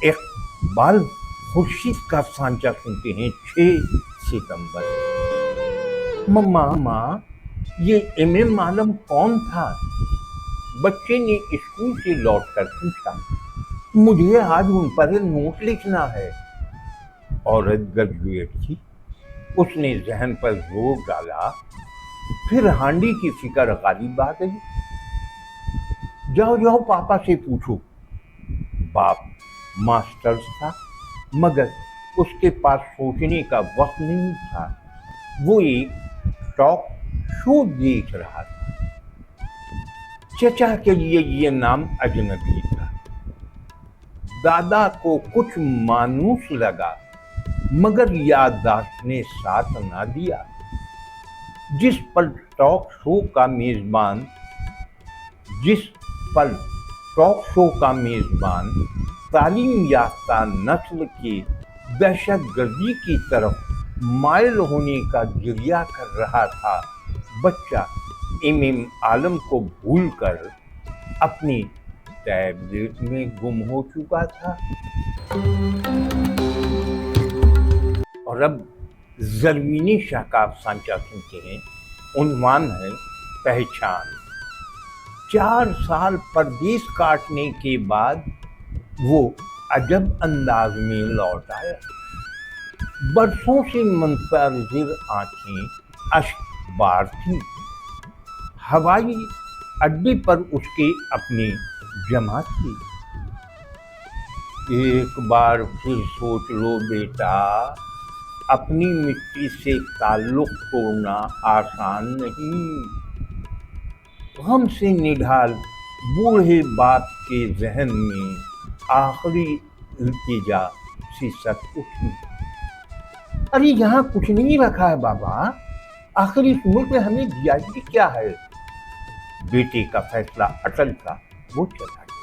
इकबाल खुर्शीद का सांचा सुनते हैं 6 सितंबर। मम्मा, ये इमाम आलम कौन था? बच्चे ने स्कूल से लौटकर पूछा। मुझे आज उन पर नोट लिखना है। औरत ग्रेजुएट थी, उसने जहन पर जोर डाला। फिर हांडी की फिक्र गालिब आ गई। जाओ जाओ पापा से पूछो। बाप मास्टर्स था, मगर उसके पास सोचने का वक्त नहीं था। वो एक टॉक शो देख रहा था। चचा के लिए ये नाम अजनबी था। दादा को कुछ मानूस लगा, मगर याददाश्त ने साथ ना दिया। जिस पल टॉक शो का मेजबान तालीम याफ्ता नस्ल की दहशत गर्दी की तरफ माइल होने का गिरिया कर रहा था, बच्चा इमाम आलम को भूलकर अपनी टैबलेट में गुम हो चुका था। और अब ज़रमीनी शाह का सांचा सुनते हैं। उन्वान है पहचान। 4 साल परदेस काटने के बाद वो अजब अंदाज में लौट आया। बरसों से मुंतज़िर आंखें अश्क बार थी। हवाई अड्डे पर उसके अपनी जमात थी। एक बार फिर सोच लो बेटा, अपनी मिट्टी से ताल्लुक तोड़ना आसान नहीं। गम से निढाल बूढ़े बाप के जहन में आखिरी इल्तिजा सिसक उठी। अरे यहाँ कुछ नहीं रखा है बाबा, आखिर इस मुल्क में हमें दिया ही क्या है? बेटे का फैसला अटल था, वो चला गया।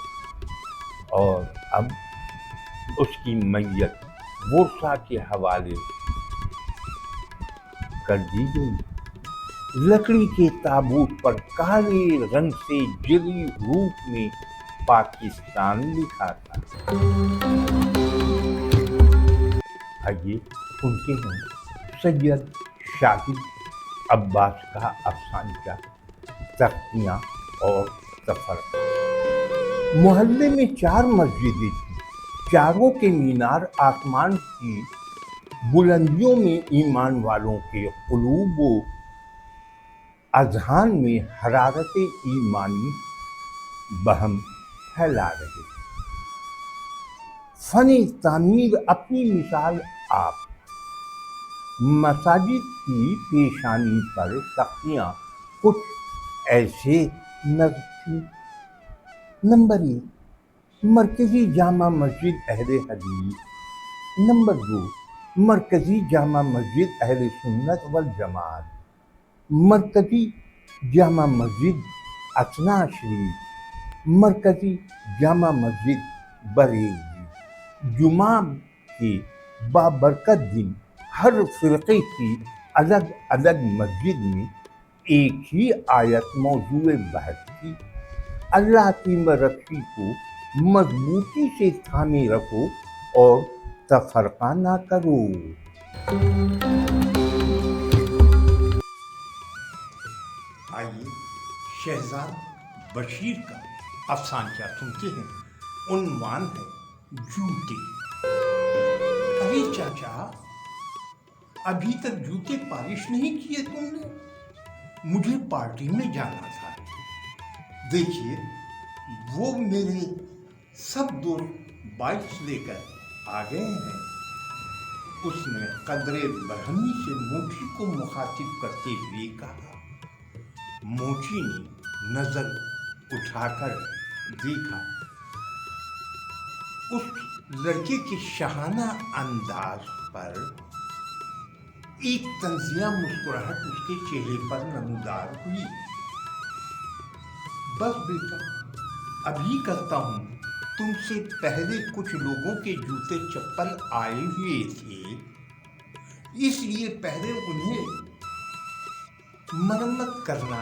और अब उसकी मैयत वर्षा के हवाले कर दी गई। लकड़ी के ताबूत पर काले रंग से जली रूप में पाकिस्तान लिखा था। आइए सुनते हैं सैयद शाहिद अब्बास का अफसाना तख्तियाँ और सफर। मोहल्ले में 4 मस्जिदें थी। चारों के मीनार आसमान की बुलंदियों में ईमान वालों के क़ुलूब व अज़हान में हरारत ईमानी बहम फैला रहे। फ़न तामीर अपनी मिसाल आप। मसाजिद की पेशानी पर तख्तियाँ कुछ ऐसे नज़्म थी। नंबर 1, मरकज़ी जामा मस्जिद अहले हदीस। नंबर 2, मरकज़ी जामा मस्जिद अहले सुन्नत वल जमात। मरकज़ी जामा मस्जिद असना शरीफ। मरकज़ी जामा मस्जिद बरेली। जुमा के बाबरकत दिन हर फ़िरक़े की अलग अलग मस्जिद में एक ही आयत मौज़ूए बहस थी। अल्लाह की मरक़ी को मजबूती से थामे रखो और तफ़रक़ा ना करो। आइए शहजाद बशीर का अफसाना सुनते हैं। उन्वान है जूते। अरे चाचा, अभी तक जूते पॉलिश नहीं किए तुमने? मुझे पार्टी में जाना था। देखिए, वो मेरे सब दोस्त बाइक्स लेकर आ गए हैं। उसने कदरे बरहमी से मोची को मुखातिब करते हुए कहा। मोची ने नजर उठाकर देखा। उस लड़के के शहाना अंदाज पर एक तंजिया मुस्कुराहट उसके चेहरे पर नमूदार हुई। बस बेटा, अभी करता हूँ। तुमसे पहले कुछ लोगों के जूते चप्पल आए हुए थे, इसलिए पहले उन्हें मरम्मत करना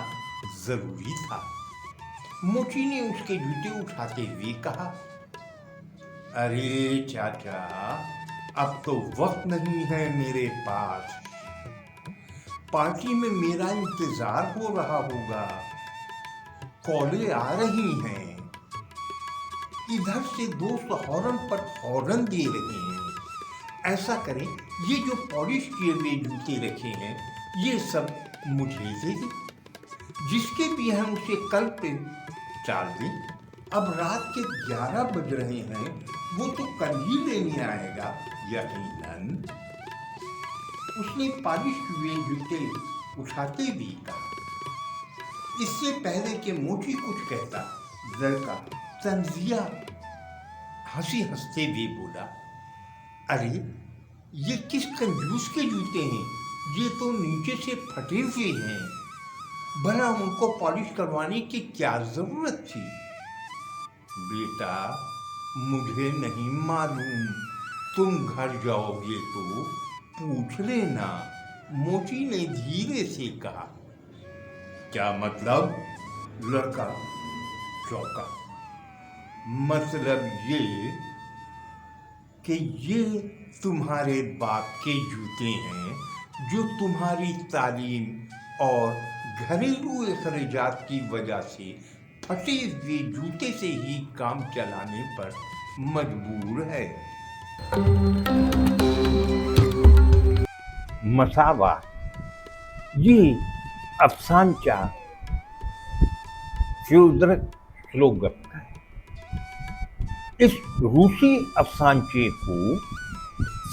जरूरी था। मोची ने उसके जूते उठाते हुए कहा, अरे चाचा, अब तो वक्त नहीं है मेरे पास। पार्टी में मेरा इंतजार हो रहा होगा, कॉलें आ रही हैं, इधर से दोस्त हॉर्न पर हॉर्न दे रहे हैं। ऐसा करें, ये जो पॉलिश किए हुए जूते रखे हैं ये सब मुझे दे दें, जिसके भी हम उसे कल पे चाल दें। अब रात के 11 बज रहे हैं, वो तो कल ही लेने आएगा यकीनन। उसने पॉलिश हुए जूते उठाते हुए कहा। इससे पहले कि मोची कुछ कहता, लड़का तंजिया हंसी हंसते हुए बोला, अरे ये किस कंजूस के जूते हैं, ये तो नीचे से फटे हुए हैं, भला उनको पॉलिश करवाने की क्या जरूरत थी? बेटा, मुझे नहीं मालूम, तुम घर जाओगे तो पूछ लेना, मोची ने धीरे से कहा। क्या मतलब? लड़का चौंका। मतलब ये कि ये तुम्हारे बाप के जूते हैं जो तुम्हारी तालीम और घरेलू अखराजात की वजह से फटे हुए जूते से ही काम चलाने पर मजबूर है। मसावा ये अफसानचा फ्योदर स्लोगप का है। इस रूसी अफसानचे को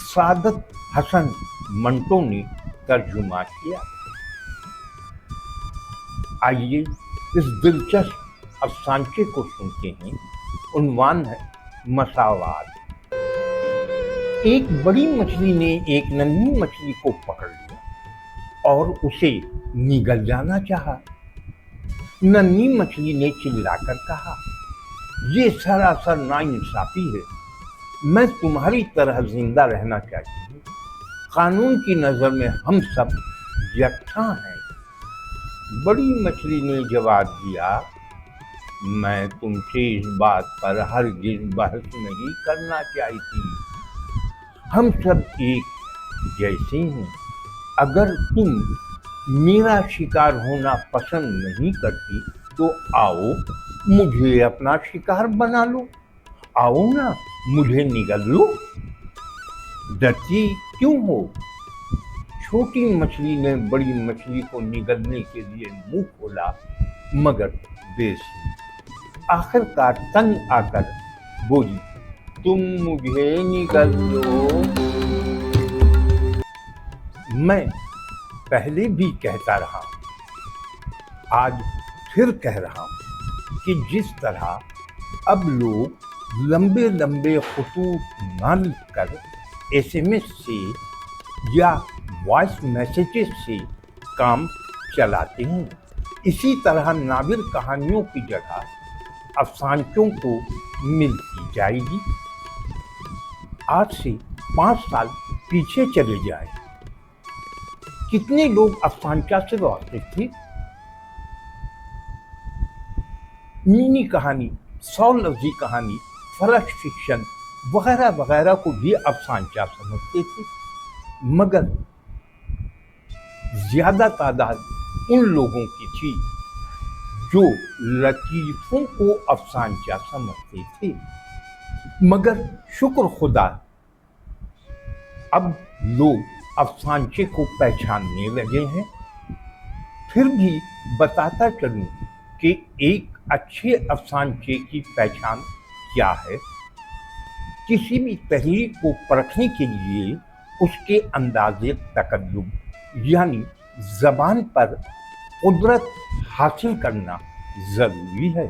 सादत हसन मंटो ने तर्जुमा किया। आइए इस दिलचस्प अफसानचे को सुनते हैं। उन्वान है मसावात। एक बड़ी मछली ने एक नन्ही मछली को पकड़ लिया और उसे निगल जाना चाहा। नन्ही मछली ने चिल्लाकर कहा, ये सरासर नाइंसाफी है, मैं तुम्हारी तरह जिंदा रहना चाहती हूँ, कानून की नजर में हम सब यकसा हैं। बड़ी मछली ने जवाब दिया, मैं तुमसे इस बात पर हरगिज़ बहस नहीं करना चाहती, हम सब एक जैसे हैं। अगर तुम मेरा शिकार होना पसंद नहीं करती तो आओ मुझे अपना शिकार बना लो, आओ ना मुझे निगल लो, डरती क्यों हो? छोटी मछली ने बड़ी मछली को निगलने के लिए मुंह खोला मगर बेस। आखिरकार तंग आकर बोली, तुम मुझे निगल लो। मैं पहले भी कहता रहा, आज फिर कह रहा हूं कि जिस तरह अब लोग लंबे लंबे खतूत ना लिखकर SMS से या वॉइस मैसेजेस से काम चलाते हैं, इसी तरह नाविल कहानियों की जगह अफसानचों को मिलती जाएगी। आज से 5 साल पीछे चले जाए, कितने लोग अफसानचा से वाकिफ थे? मिनी कहानी, 100 लफ्जी कहानी, फ्लश फिक्शन वगैरह वगैरह को भी अफसानचा समझते थे, मगर ज्यादा तादाद उन लोगों की थी जो लतीफों को अफसानचा समझते थे। मगर शुक्र खुदा, अब लोग अफसानचे को पहचानने लगे हैं। फिर भी बताता चलूं कि एक अच्छे अफसानचे की पहचान क्या है। किसी भी तहरीर को परखने के लिए उसके अंदाज़े तकल्लुम यानी ज़बान पर कुदरत हासिल करना ज़रूरी है।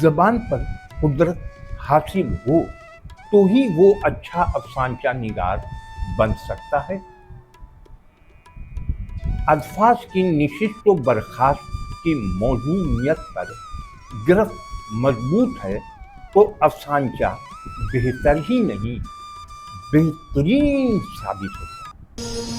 ज़बान पर कुदरत हासिल हो तो ही वो अच्छा अफसानचा निगार बन सकता है। अल्फाज की निशिस्त व बर्खास्त की मौजूदियत पर गिरफ्त मजबूत है तो अफसानचा बेहतर ही नहीं बेहतरीन साबित होता है।